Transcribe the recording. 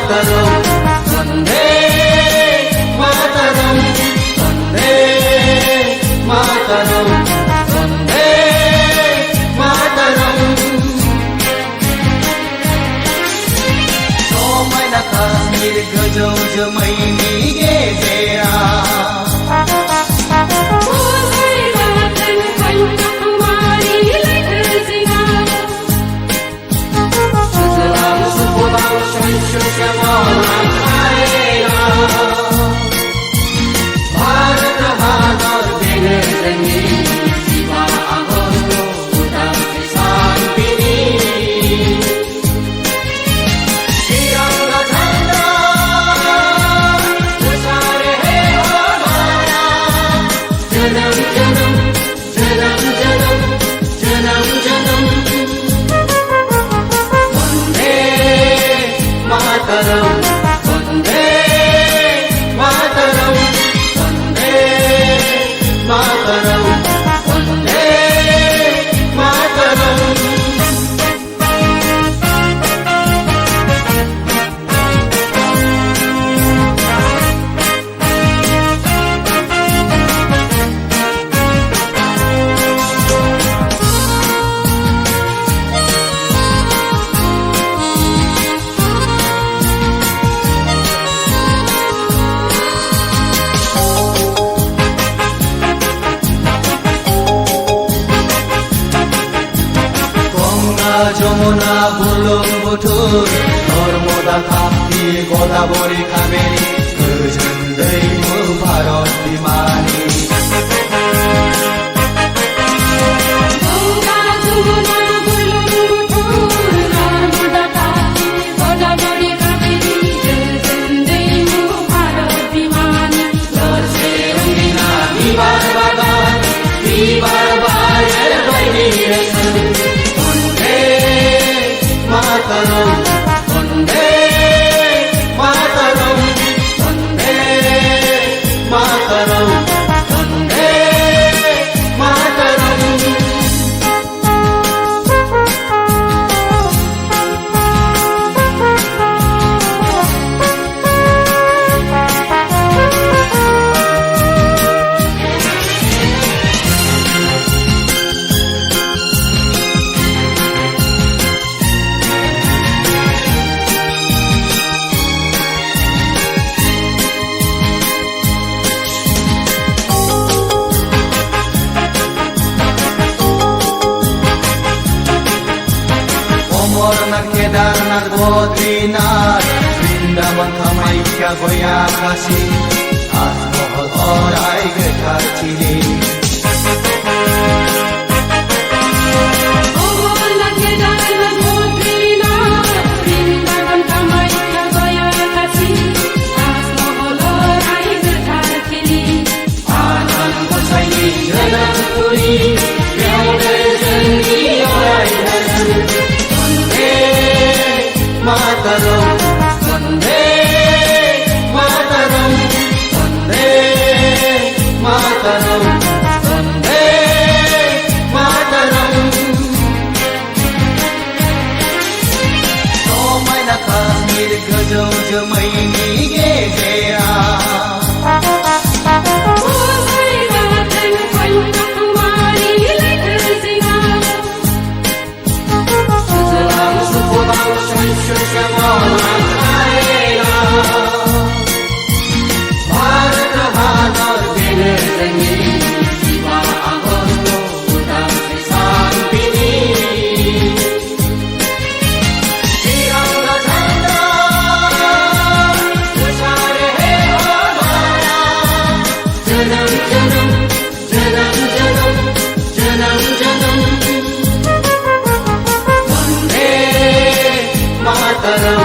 मातरम वन्दे मातरम वन्दे मातरम वन्दे मातरम समायना काश्मीर गोजौ जोमैनि गेजेराव भारत हादर बेनो जोंनि जिबा आगष्ट उदांस्रि साननि तिरंगा झंडा गोसारे हे हमारा जन्म जन्म जन्म जन्म जन्म जन्म वन्दे मातरम वन्दे मातरम वन्दे मातरम वन्दे मातरम যমুনা বুরলুংবুথুর নর্মদা ताप्ती गदावरी कावेरी गोजोन दैमु भारत बिमानि बिबार बागान बिबार बाएर बाहिरछन् मातरम वन्दे मातरम वन्दे मातरम वन्दे मातरम अमरनाथ केदारनाथ बद्रीनाथ बृन्दावन कामाख्या गया काशी ताजमहल अराय गोथारथिनि आनान गसाइनि जोनोमपुरि बेयावनो जोंनि अराय धोरोम मातरम वन्दे मातरम वन्दे मातरम वन्दे मातरम समायना काश्मीर गोजौ जोमैनि गेजेराव भारत हादर बेनो जोंनि जिबा आगष्ट उदांस्रि साननि तिरंगा झंडा गोसारे हे हमारा जन्म जन्म जन्म जन्म जन्म जन्म वन्दे मातरम